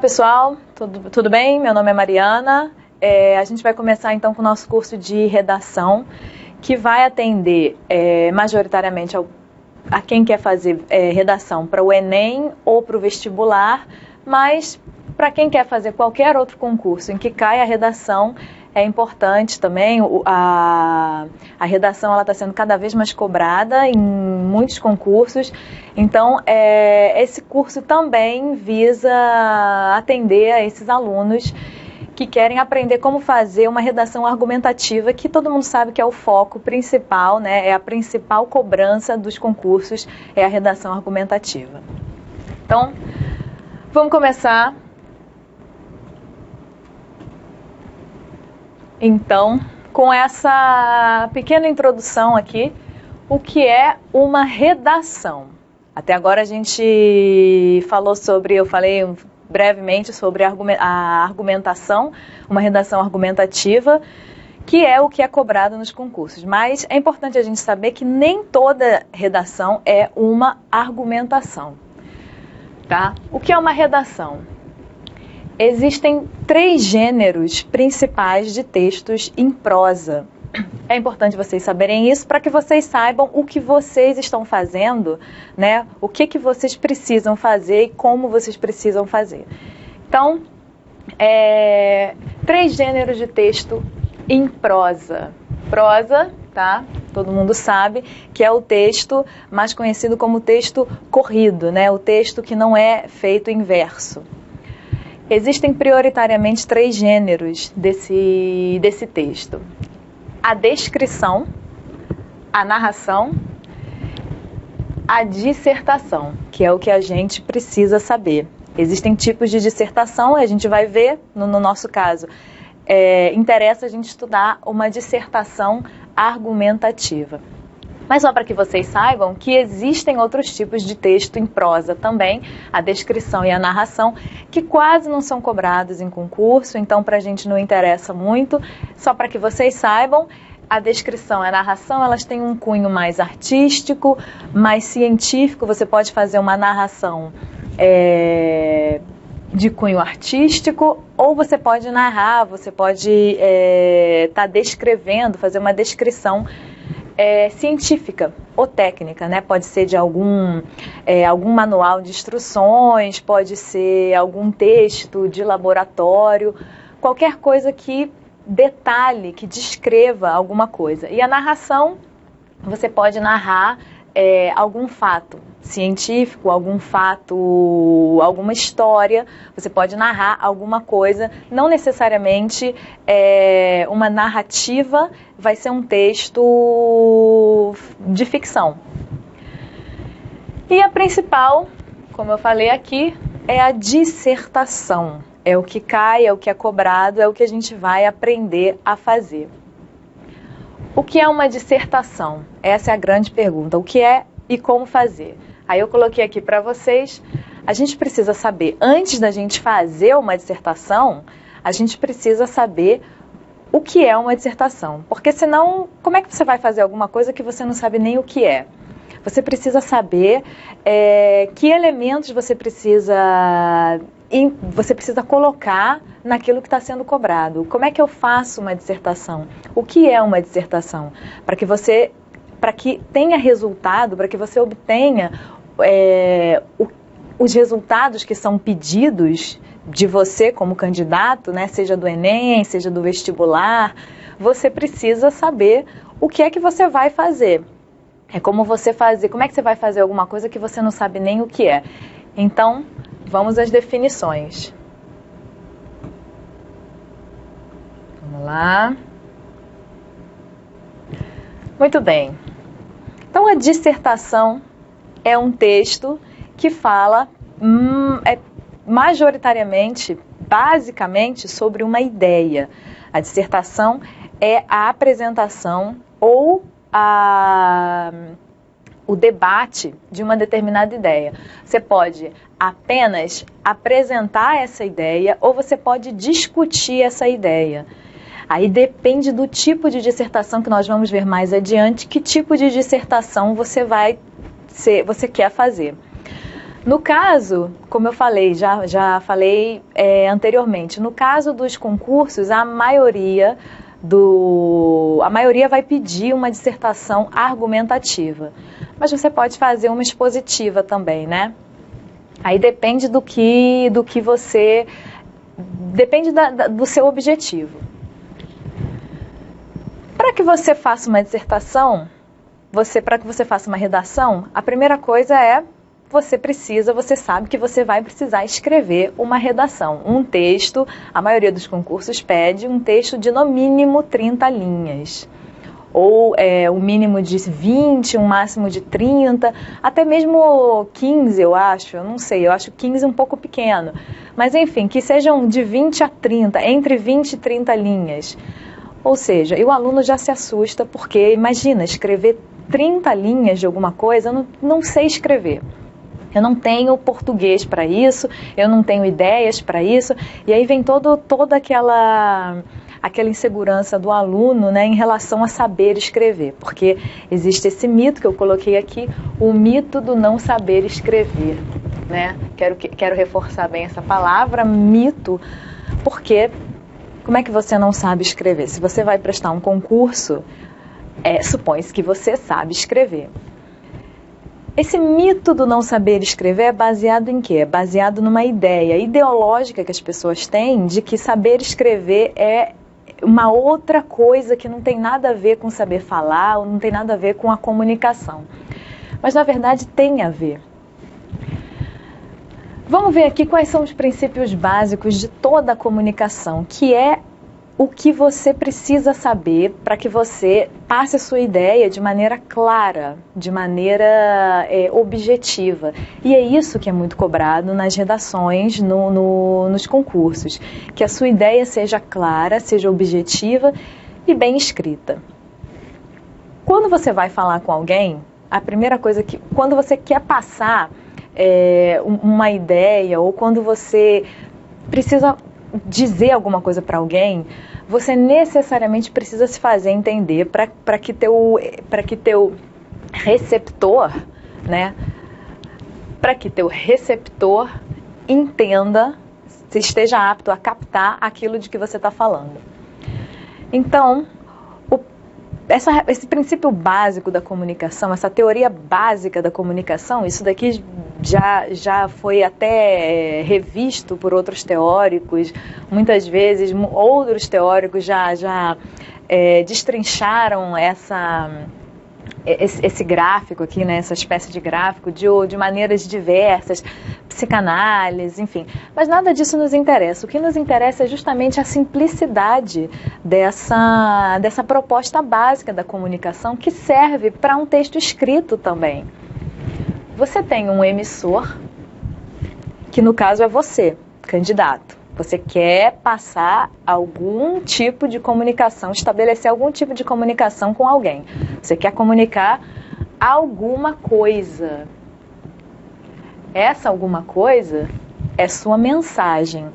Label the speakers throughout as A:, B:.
A: pessoal, tudo bem? Meu nome é Mariana. A gente vai começar então com o nosso curso de redação, que vai atender majoritariamente a quem quer fazer redação para o Enem ou para o vestibular, mas para quem quer fazer qualquer outro concurso em que caia a redação, é importante também. A redação está sendo cada vez mais cobrada em muitos concursos, então esse curso também visa atender a esses alunos que querem aprender como fazer uma redação argumentativa, que todo mundo sabe que é o foco principal, né? É a principal cobrança dos concursos, é a redação argumentativa. Então, vamos começar. Então, com essa pequena introdução aqui, o que é uma redação? Até agora a gente falou eu falei brevemente sobre a argumentação, uma redação argumentativa, que é o que é cobrado nos concursos. Mas é importante a gente saber que nem toda redação é uma argumentação, tá? O que é uma redação? Existem 3 gêneros principais de textos em prosa. É importante vocês saberem isso para que vocês saibam o que vocês estão fazendo, né? O que vocês precisam fazer e como vocês precisam fazer. Então, 3 gêneros de texto em prosa. Prosa, tá? Todo mundo sabe que é o texto mais conhecido como texto corrido, né? O texto que não é feito em verso. Existem prioritariamente 3 gêneros desse texto: a descrição, a narração, a dissertação, que é o que a gente precisa saber. Existem tipos de dissertação, a gente vai ver, no nosso caso, interessa a gente estudar uma dissertação argumentativa. Mas só para que vocês saibam que existem outros tipos de texto em prosa também, a descrição e a narração, que quase não são cobrados em concurso, então para a gente não interessa muito. Só para que vocês saibam, a descrição e a narração, elas têm um cunho mais artístico, mais científico. Você pode fazer uma narração de cunho artístico, ou você pode narrar, você pode estar descrevendo, fazer uma descrição científica ou técnica, né? Pode ser de algum manual de instruções, pode ser algum texto de laboratório, qualquer coisa que detalhe, que descreva alguma coisa. E a narração, você pode narrar algum fato científico, algum fato, alguma história, você pode narrar alguma coisa, não necessariamente uma narrativa vai ser um texto de ficção. E a principal, como eu falei aqui, é a dissertação. É o que cai, é o que é cobrado, é o que a gente vai aprender a fazer. O que é uma dissertação? Essa é a grande pergunta. O que é e como fazer? Aí eu coloquei aqui para vocês. A gente precisa saber, antes da gente fazer uma dissertação, a gente precisa saber o que é uma dissertação. Porque senão, como é que você vai fazer alguma coisa que você não sabe nem o que é? Você precisa saber que elementos você precisa colocar naquilo que está sendo cobrado. Como é que eu faço uma dissertação? O que é uma dissertação? Para que tenha resultado, para que você obtenha os resultados que são pedidos de você como candidato, né, seja do Enem, seja do vestibular, você precisa saber o que é que você vai fazer. Como é que você vai fazer alguma coisa que você não sabe nem o que é? Então, vamos às definições. Vamos lá. Muito bem. Então, a dissertação é um texto que fala majoritariamente, basicamente, sobre uma ideia. A dissertação é a apresentação ou o debate de uma determinada ideia. Você pode apenas apresentar essa ideia ou você pode discutir essa ideia. Aí depende do tipo de dissertação que nós vamos ver mais adiante, que tipo de dissertação você quer fazer. No caso, como eu falei, já falei anteriormente, no caso dos concursos, a maioria vai pedir uma dissertação argumentativa. Mas você pode fazer uma expositiva também, né? Aí depende do que você... Depende do seu objetivo. Para que você faça uma dissertação, para que você faça uma redação, a primeira coisa é... Você sabe que você vai precisar escrever uma redação, um texto. A maioria dos concursos pede um texto de no mínimo 30 linhas. Ou um mínimo de 20, um máximo de 30, até mesmo 15, eu acho. Eu não sei, eu acho 15 um pouco pequeno. Mas enfim, que sejam de 20 a 30, entre 20 e 30 linhas. Ou seja, e o aluno já se assusta porque, imagina, escrever 30 linhas de alguma coisa, eu não sei escrever. Eu não tenho português para isso, eu não tenho ideias para isso. E aí vem toda aquela insegurança do aluno, né, em relação a saber escrever. Porque existe esse mito que eu coloquei aqui, o mito do não saber escrever. Né? Quero reforçar bem essa palavra, mito, porque como é que você não sabe escrever? Se você vai prestar um concurso, supõe-se que você sabe escrever. Esse mito do não saber escrever é baseado em quê? É baseado numa ideia ideológica que as pessoas têm de que saber escrever é uma outra coisa que não tem nada a ver com saber falar, ou não tem nada a ver com a comunicação. Mas, na verdade, tem a ver. Vamos ver aqui quais são os princípios básicos de toda a comunicação, que é o que você precisa saber para que você passe a sua ideia de maneira clara, de maneira objetiva. E é isso que é muito cobrado nas redações, nos concursos. Que a sua ideia seja clara, seja objetiva e bem escrita. Quando você vai falar com alguém, a primeira coisa quando você quer passar uma ideia, ou quando você precisa dizer alguma coisa para alguém, você necessariamente precisa se fazer entender para que teu receptor, né? Para que teu receptor entenda, se esteja apto a captar aquilo de que você está falando. Então, esse princípio básico da comunicação, essa teoria básica da comunicação, isso daqui já foi até revisto por outros teóricos. Muitas vezes outros teóricos já destrincharam esse gráfico aqui, né, essa espécie de gráfico de maneiras diversas, psicanálise, enfim. Mas nada disso nos interessa. O que nos interessa é justamente a simplicidade dessa proposta básica da comunicação, que serve para um texto escrito também. Você tem um emissor, que no caso é você, candidato. Você quer passar algum tipo de comunicação, estabelecer algum tipo de comunicação com alguém. Você quer comunicar alguma coisa. Essa alguma coisa é sua mensagem.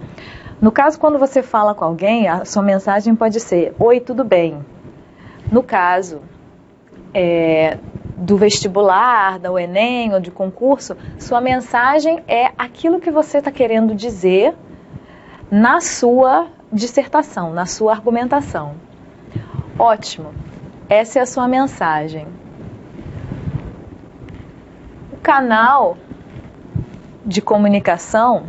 A: No caso, quando você fala com alguém, a sua mensagem pode ser: oi, tudo bem? No caso do vestibular, da Enem ou de concurso, sua mensagem é aquilo que você está querendo dizer na sua dissertação, na sua argumentação. Ótimo, essa é a sua mensagem. O canal de comunicação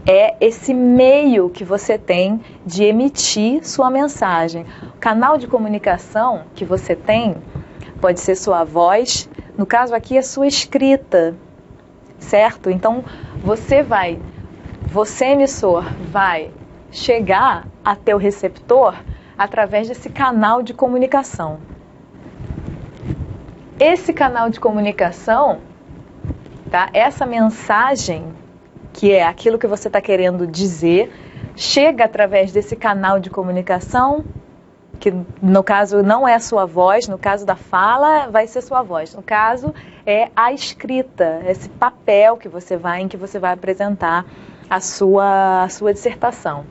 A: é esse meio que você tem de emitir sua mensagem. O canal de comunicação que você tem pode ser sua voz, no caso aqui é sua escrita, certo? Então você emissor, vai chegar até o receptor através desse canal de comunicação. Esse canal de comunicação, tá? Essa mensagem, que é aquilo que você está querendo dizer, chega através desse canal de comunicação, que no caso não é a sua voz, no caso da fala vai ser sua voz, no caso é a escrita, esse papel em que você vai apresentar a sua dissertação.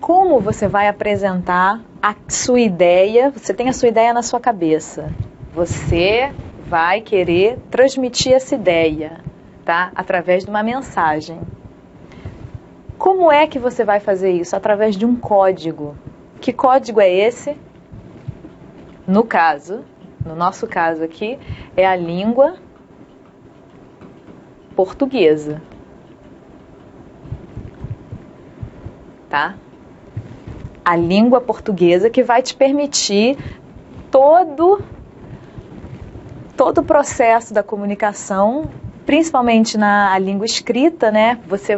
A: Como você vai apresentar a sua ideia? Você tem a sua ideia na sua cabeça. Você vai querer transmitir essa ideia, tá? Através de uma mensagem. Como é que você vai fazer isso? Através de um código. Que código é esse? No nosso caso aqui, é a língua portuguesa. Tá? A língua portuguesa que vai te permitir todo o processo da comunicação, principalmente na língua escrita, né? Você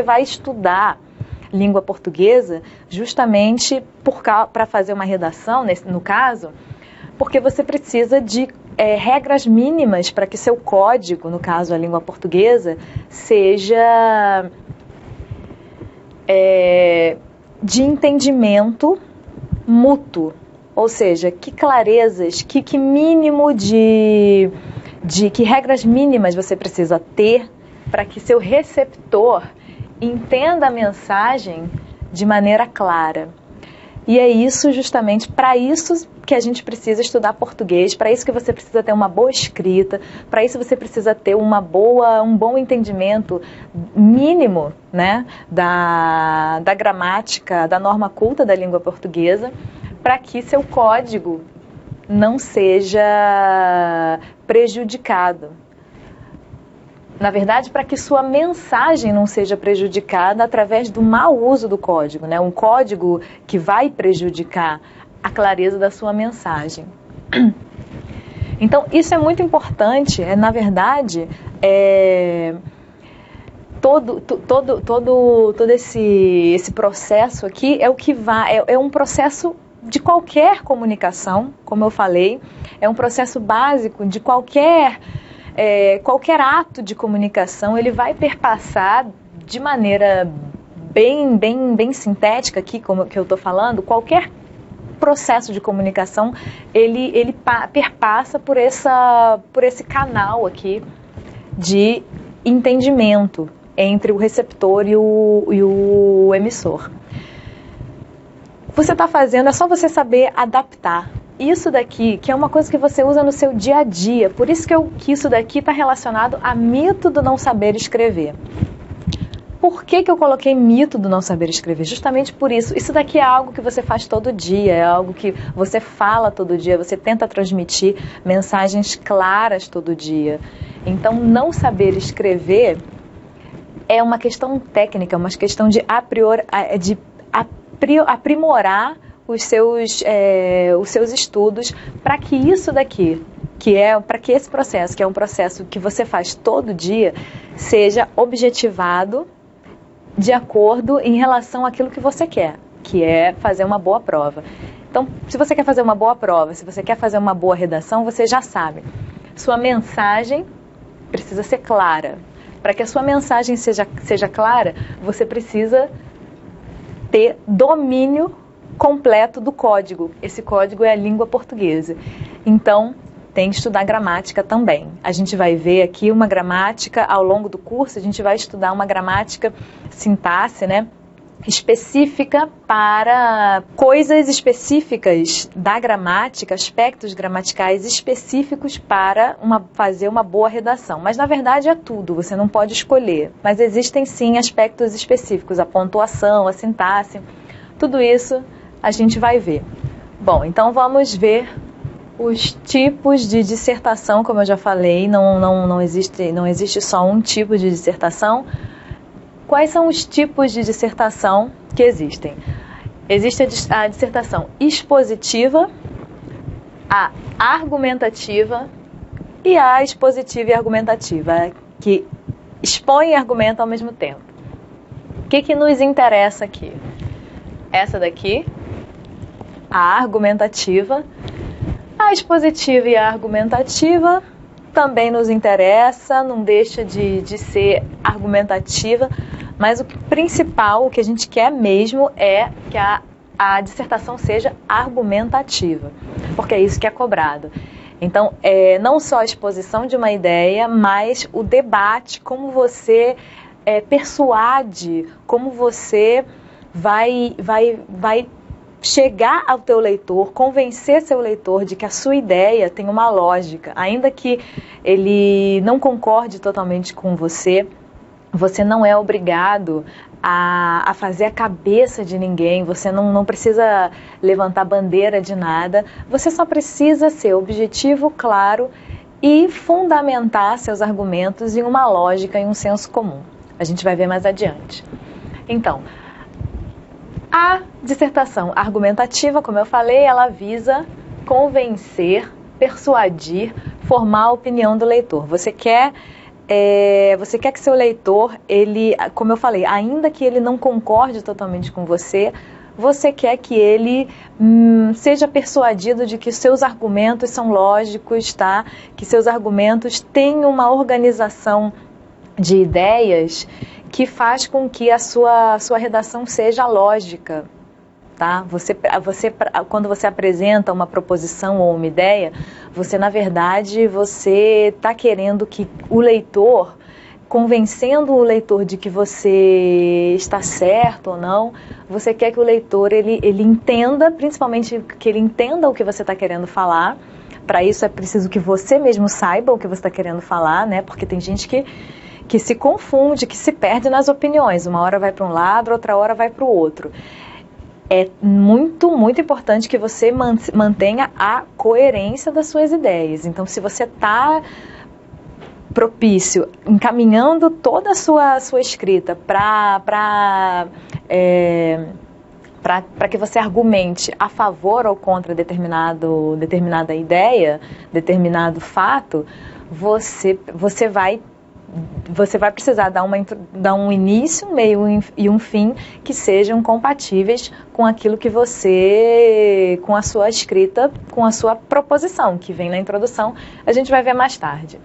A: vai estudar língua portuguesa justamente para fazer uma redação, no caso, porque você precisa de regras mínimas para que seu código, no caso a língua portuguesa, seja de entendimento mútuo, ou seja, que clarezas, que mínimo que regras mínimas você precisa ter para que seu receptor entenda a mensagem de maneira clara. E é isso, justamente, para isso que a gente precisa estudar português, para isso que você precisa ter uma boa escrita, para isso você precisa ter um bom entendimento mínimo, né, da gramática, da norma culta da língua portuguesa, para que seu código não seja prejudicado. Na verdade, para que sua mensagem não seja prejudicada através do mau uso do código, né? Um código que vai prejudicar a clareza da sua mensagem. Então, isso é muito importante. Na verdade, todo esse processo aqui é o que é um processo de qualquer comunicação, como eu falei, é um processo básico de qualquer ato de comunicação. Ele vai perpassar de maneira bem sintética aqui, como que eu estou falando, qualquer processo de comunicação, ele perpassa por esse canal aqui de entendimento entre o receptor e o emissor. Você está fazendo, é só você saber adaptar. Isso daqui, que é uma coisa que você usa no seu dia a dia, por isso que isso daqui está relacionado a mito do não saber escrever. Por que eu coloquei mito do não saber escrever? Justamente por isso. Isso daqui é algo que você faz todo dia, é algo que você fala todo dia, você tenta transmitir mensagens claras todo dia. Então, não saber escrever é uma questão técnica, é uma questão de aprimorar os seus estudos para que isso daqui, para que esse processo, que é um processo que você faz todo dia, seja objetivado de acordo em relação àquilo que você quer, que é fazer uma boa prova. Então, se você quer fazer uma boa prova, se você quer fazer uma boa redação, você já sabe. Sua mensagem precisa ser clara. Para que a sua mensagem seja clara, você precisa ter domínio completo do código. Esse código é a língua portuguesa. Então, tem que estudar gramática também. A gente vai ver aqui uma gramática ao longo do curso, a gente vai estudar uma gramática, sintaxe, né, específica para coisas específicas da gramática, aspectos gramaticais específicos para fazer uma boa redação. Mas, na verdade, é tudo, você não pode escolher. Mas existem, sim, aspectos específicos, a pontuação, a sintaxe, tudo isso a gente vai ver. Bom, então vamos ver os tipos de dissertação, como eu já falei, não existe só um tipo de dissertação. Quais são os tipos de dissertação que existem? Existe a dissertação expositiva, a argumentativa e a expositiva e argumentativa, que expõe e argumenta ao mesmo tempo. O que nos interessa aqui? Essa daqui, a argumentativa. A expositiva e a argumentativa também nos interessa, não deixa de ser argumentativa, mas o principal, o que a gente quer mesmo é que a dissertação seja argumentativa, porque é isso que é cobrado. Então, não só a exposição de uma ideia, mas o debate, como você persuade, como você vai chegar ao teu leitor, convencer seu leitor de que a sua ideia tem uma lógica, ainda que ele não concorde totalmente com você. Você não é obrigado a fazer a cabeça de ninguém, você não precisa levantar bandeira de nada, você só precisa ser objetivo, claro e fundamentar seus argumentos em uma lógica e um senso comum. A gente vai ver mais adiante. Então, a dissertação argumentativa, como eu falei, ela visa convencer, persuadir, formar a opinião do leitor. Você quer que seu leitor, ele, como eu falei, ainda que ele não concorde totalmente com você, você quer que ele seja persuadido de que seus argumentos são lógicos, tá? Que seus argumentos têm uma organização de ideias que faz com que a sua redação seja lógica. Tá? Quando você apresenta uma proposição ou uma ideia, você, na verdade, você está querendo que o leitor, convencendo o leitor de que você está certo ou não, você quer que o leitor ele entenda, principalmente que ele entenda o que você está querendo falar. Para isso é preciso que você mesmo saiba o que você está querendo falar, né? Porque tem gente que se confunde, que se perde nas opiniões. Uma hora vai para um lado, outra hora vai para o outro. É muito, muito importante que você mantenha a coerência das suas ideias. Então, se você está propício, encaminhando toda a sua escrita para que você argumente a favor ou contra determinada ideia, determinado fato, você vai precisar dar um início, um meio e um fim que sejam compatíveis com aquilo que com a sua escrita, com a sua proposição, que vem na introdução, a gente vai ver mais tarde.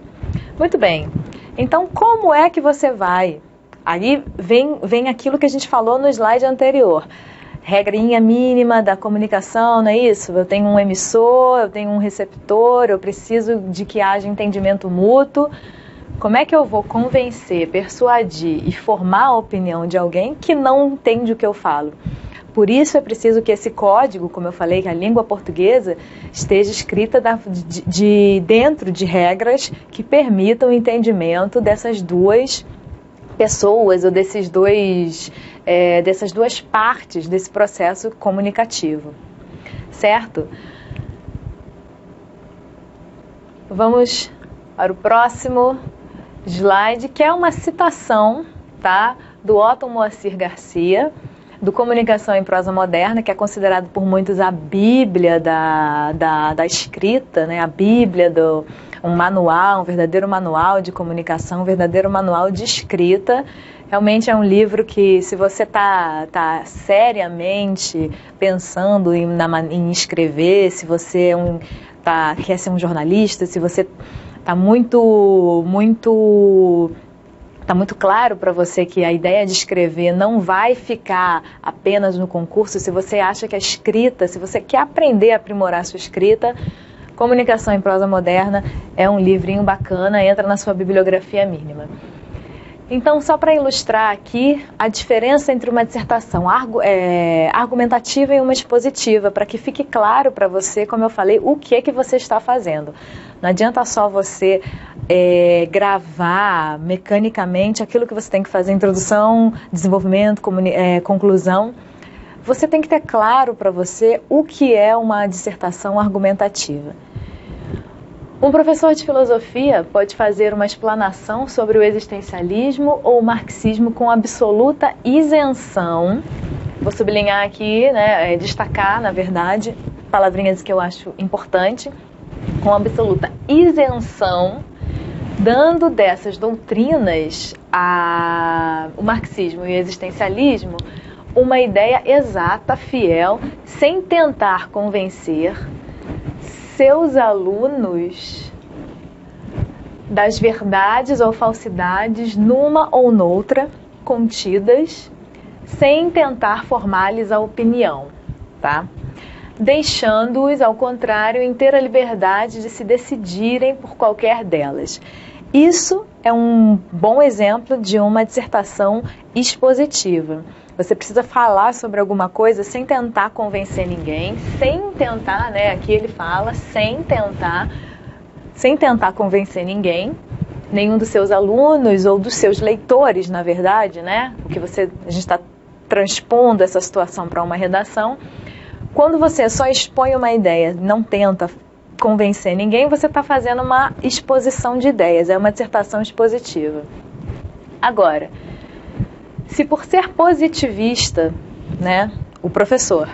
A: Muito bem, então como é que você vai? Aí vem aquilo que a gente falou no slide anterior. Regrinha mínima da comunicação, não é isso? Eu tenho um emissor, eu tenho um receptor, eu preciso de que haja entendimento mútuo. Como é que eu vou convencer, persuadir e formar a opinião de alguém que não entende o que eu falo? Por isso é preciso que esse código, como eu falei, que a língua portuguesa esteja escrita dentro de regras que permitam o entendimento dessas duas pessoas ou dessas duas partes desse processo comunicativo. Certo? Vamos para o próximo slide, que é uma citação, tá, do Otton Moacir Garcia, do Comunicação em Prosa Moderna, que é considerado por muitos a Bíblia da escrita, né, a Bíblia um manual, um verdadeiro manual de comunicação, um verdadeiro manual de escrita. Realmente é um livro que, se você tá seriamente pensando em escrever, se você quer ser um jornalista, se você está muito claro para você que a ideia de escrever não vai ficar apenas no concurso, se você acha que a escrita, se você quer aprender a aprimorar a sua escrita, Comunicação em Prosa Moderna é um livrinho bacana, entra na sua bibliografia mínima. Então, só para ilustrar aqui a diferença entre uma dissertação argumentativa e uma expositiva, para que fique claro para você, como eu falei, o que você está fazendo. Não adianta só você gravar mecanicamente aquilo que você tem que fazer, introdução, desenvolvimento, conclusão. Você tem que ter claro para você o que é uma dissertação argumentativa. Um professor de filosofia pode fazer uma explanação sobre o existencialismo ou o marxismo com absoluta isenção. Vou sublinhar aqui, né, destacar, na verdade, palavrinhas que eu acho importante, com absoluta isenção, dando dessas doutrinas, o marxismo e o existencialismo, uma ideia exata, fiel, sem tentar convencer seus alunos das verdades ou falsidades numa ou noutra contidas, sem tentar formar-lhes a opinião, tá? Deixando-os, ao contrário, em ter a liberdade de se decidirem por qualquer delas. Isso é um bom exemplo de uma dissertação expositiva. Você precisa falar sobre alguma coisa sem tentar convencer ninguém, sem tentar, né, aqui ele fala, sem tentar convencer ninguém, nenhum dos seus alunos ou dos seus leitores, na verdade, né? A gente está transpondo essa situação para uma redação. Quando você só expõe uma ideia, não tenta convencer ninguém, você está fazendo uma exposição de ideias, é uma dissertação expositiva. Agora, se por ser positivista, né, o professor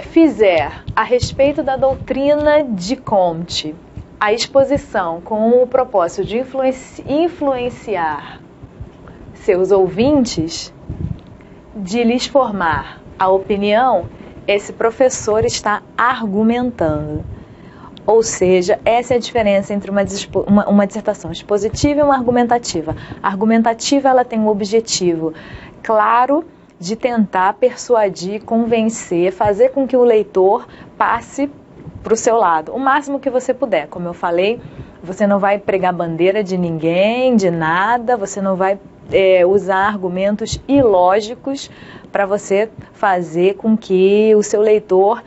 A: fizer a respeito da doutrina de Comte a exposição com o propósito de influenciar seus ouvintes, de lhes formar a opinião, esse professor está argumentando. Ou seja, essa é a diferença entre uma dissertação expositiva e uma argumentativa. A argumentativa, ela tem um objetivo claro de tentar persuadir, convencer, fazer com que o leitor passe para o seu lado, o máximo que você puder. Como eu falei, você não vai pregar bandeira de ninguém, de nada, você não vai usar argumentos ilógicos para você fazer com que o seu leitor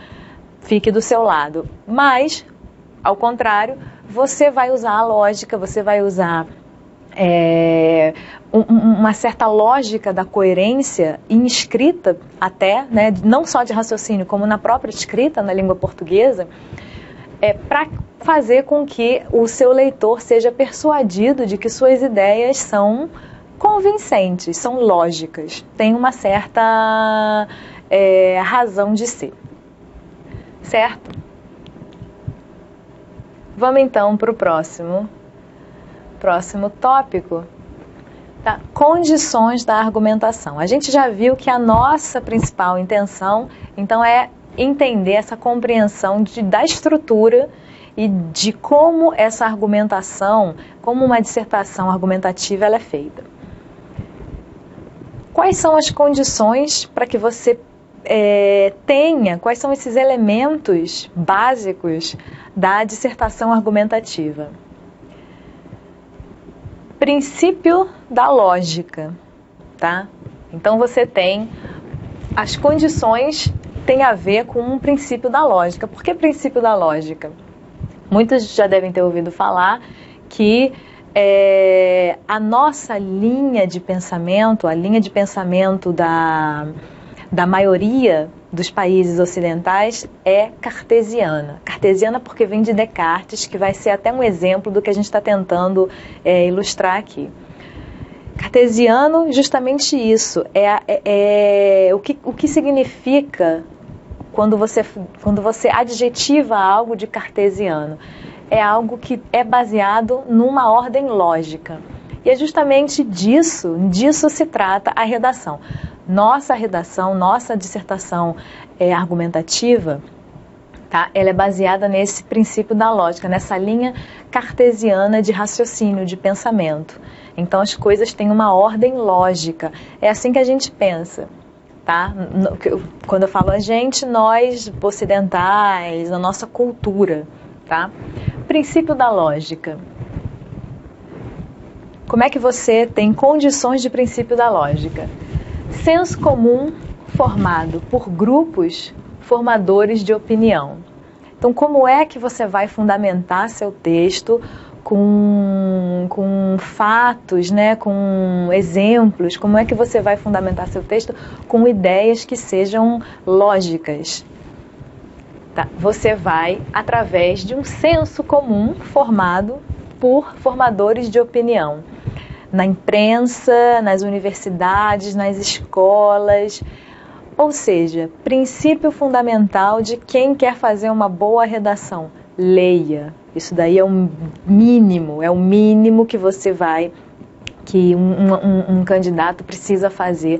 A: fique do seu lado. Mas, ao contrário, você vai usar a lógica, você vai usar uma certa lógica da coerência em escrita até, né, não só de raciocínio, como na própria escrita na língua portuguesa, para fazer com que o seu leitor seja persuadido de que suas ideias são convincentes, são lógicas, tem uma certa razão de ser. Certo? Vamos então para o próximo tópico. Tá? Condições da argumentação. A gente já viu que a nossa principal intenção, então, é entender essa compreensão da estrutura e de como essa argumentação, como uma dissertação argumentativa, ela é feita. Quais são as condições para que você tenha, quais são esses elementos básicos da dissertação argumentativa? Princípio da lógica, tá? Então você tem as condições, tem a ver com um princípio da lógica. Por que princípio da lógica? Muitos já devem ter ouvido falar que a nossa linha de pensamento, a linha de pensamento da maioria dos países ocidentais é cartesiana. Cartesiana porque vem de Descartes, que vai ser até um exemplo do que a gente está tentando ilustrar aqui. Cartesiano, justamente isso, o que significa quando você adjetiva algo de cartesiano. É algo que é baseado numa ordem lógica. E é justamente disso se trata a redação. Nossa redação, nossa dissertação argumentativa, tá? Ela é baseada nesse princípio da lógica, nessa linha cartesiana de raciocínio, de pensamento. Então as coisas têm uma ordem lógica. É assim que a gente pensa. Tá? Quando eu falo a gente, nós ocidentais, a nossa cultura, tá? Princípio da lógica. Como é que você tem condições de princípio da lógica? Senso comum formado por grupos formadores de opinião. Então, como é que você vai fundamentar seu texto com fatos, né, com exemplos? Como é que você vai fundamentar seu texto com ideias que sejam lógicas? Tá? Você vai através de um senso comum formado por formadores de opinião. Na imprensa, nas universidades, nas escolas. Ou seja, princípio fundamental de quem quer fazer uma boa redação. Leia. Isso daí é o mínimo que você que um candidato precisa fazer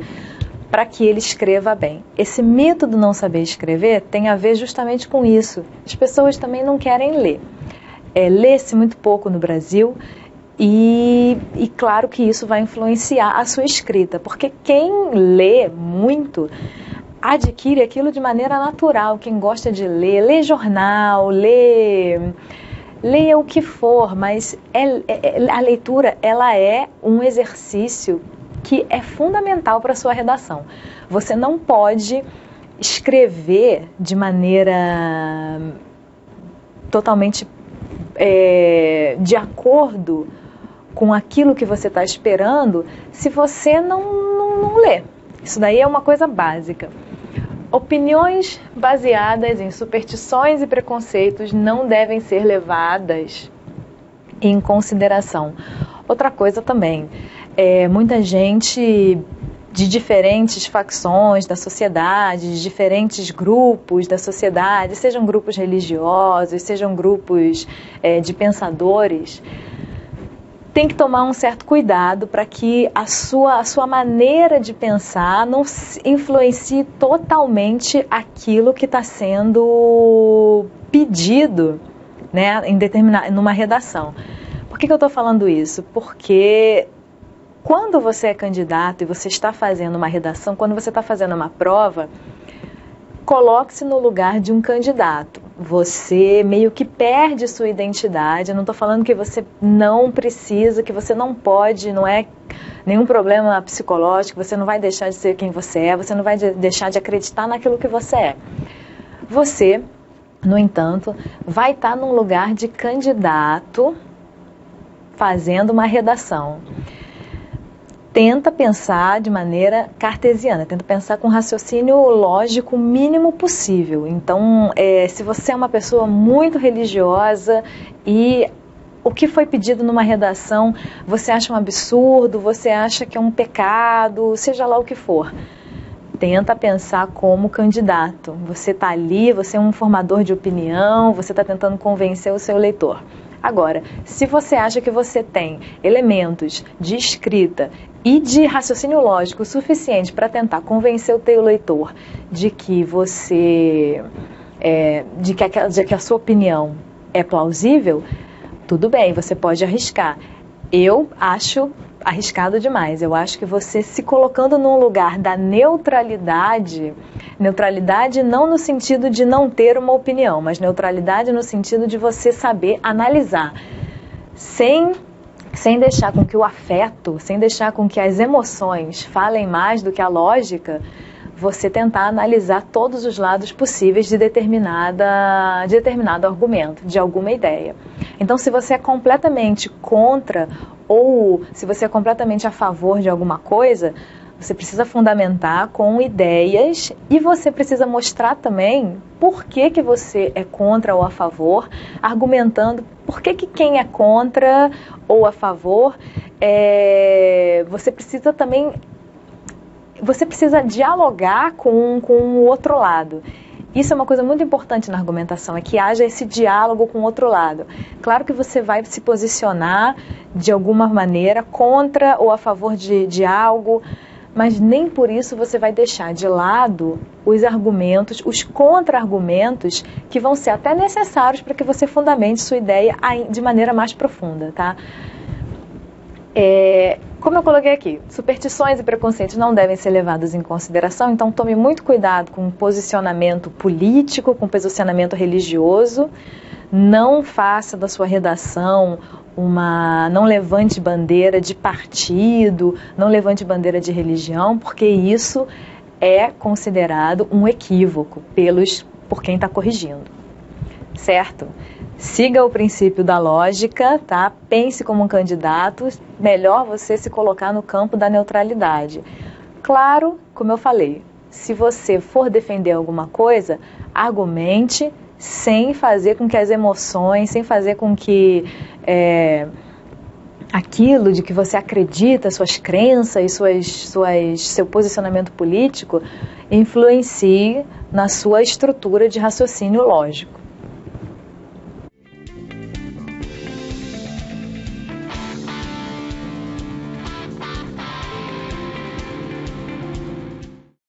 A: para que ele escreva bem. Esse mito do não saber escrever tem a ver justamente com isso. As pessoas também não querem ler. Lê-se muito pouco no Brasil e claro que isso vai influenciar a sua escrita, porque quem lê muito adquire aquilo de maneira natural. Quem gosta de ler, lê jornal, lê leia o que for, mas a leitura ela é um exercício que é fundamental para a sua redação. Você não pode escrever de maneira totalmente de acordo com aquilo que você está esperando se você não lê. Isso daí é uma coisa básica. Opiniões baseadas em superstições e preconceitos não devem ser levadas em consideração. Outra coisa também, muita gente de diferentes facções da sociedade, de diferentes grupos da sociedade, sejam grupos religiosos, sejam grupos de pensadores, tem que tomar um certo cuidado para que a sua maneira de pensar não influencie totalmente aquilo que está sendo pedido, né, numa redação. Por que eu estou falando isso? Porque quando você é candidato e você está fazendo uma redação, quando você está fazendo uma prova, coloque-se no lugar de um candidato. Você meio que perde sua identidade. Eu não estou falando que você não precisa, que você não pode, não é nenhum problema psicológico, você não vai deixar de ser quem você é, você não vai deixar de acreditar naquilo que você é. Você, no entanto, vai estar num lugar de candidato fazendo uma redação. Tenta pensar de maneira cartesiana, tenta pensar com raciocínio lógico o mínimo possível. Então, se você é uma pessoa muito religiosa e o que foi pedido numa redação você acha um absurdo, você acha que é um pecado, seja lá o que for, tenta pensar como candidato. Você está ali, você é um formador de opinião, você está tentando convencer o seu leitor. Agora, se você acha que você tem elementos de escrita e de raciocínio lógico suficiente para tentar convencer o teu leitor de que você, de que a sua opinião é plausível, tudo bem, você pode arriscar. Eu acho arriscado demais. Eu acho que você se colocando num lugar da neutralidade não no sentido de não ter uma opinião, mas neutralidade no sentido de você saber analisar, sem deixar com que o afeto, sem deixar com que as emoções falem mais do que a lógica, você tentar analisar todos os lados possíveis de determinado argumento, de alguma ideia. Então, se você é completamente contra ou se você é completamente a favor de alguma coisa, você precisa fundamentar com ideias e você precisa mostrar também por que você é contra ou a favor, argumentando por que quem é contra ou a favor, você precisa dialogar com o outro lado. Isso é uma coisa muito importante na argumentação, é que haja esse diálogo com o outro lado. Claro que você vai se posicionar de alguma maneira contra ou a favor de algo, mas nem por isso você vai deixar de lado os argumentos, os contra-argumentos que vão ser até necessários para que você fundamente sua ideia de maneira mais profunda, tá? Como eu coloquei aqui, superstições e preconceitos não devem ser levados em consideração, então tome muito cuidado com o posicionamento político, com o posicionamento religioso. Não faça da sua redação não levante bandeira de partido, não levante bandeira de religião, porque isso é considerado um equívoco por quem está corrigindo, certo? Siga o princípio da lógica, tá? Pense como um candidato, melhor você se colocar no campo da neutralidade. Claro, como eu falei, se você for defender alguma coisa, argumente sem fazer com que as emoções, sem fazer com que aquilo de que você acredita, suas crenças, seu posicionamento político, influencie na sua estrutura de raciocínio lógico.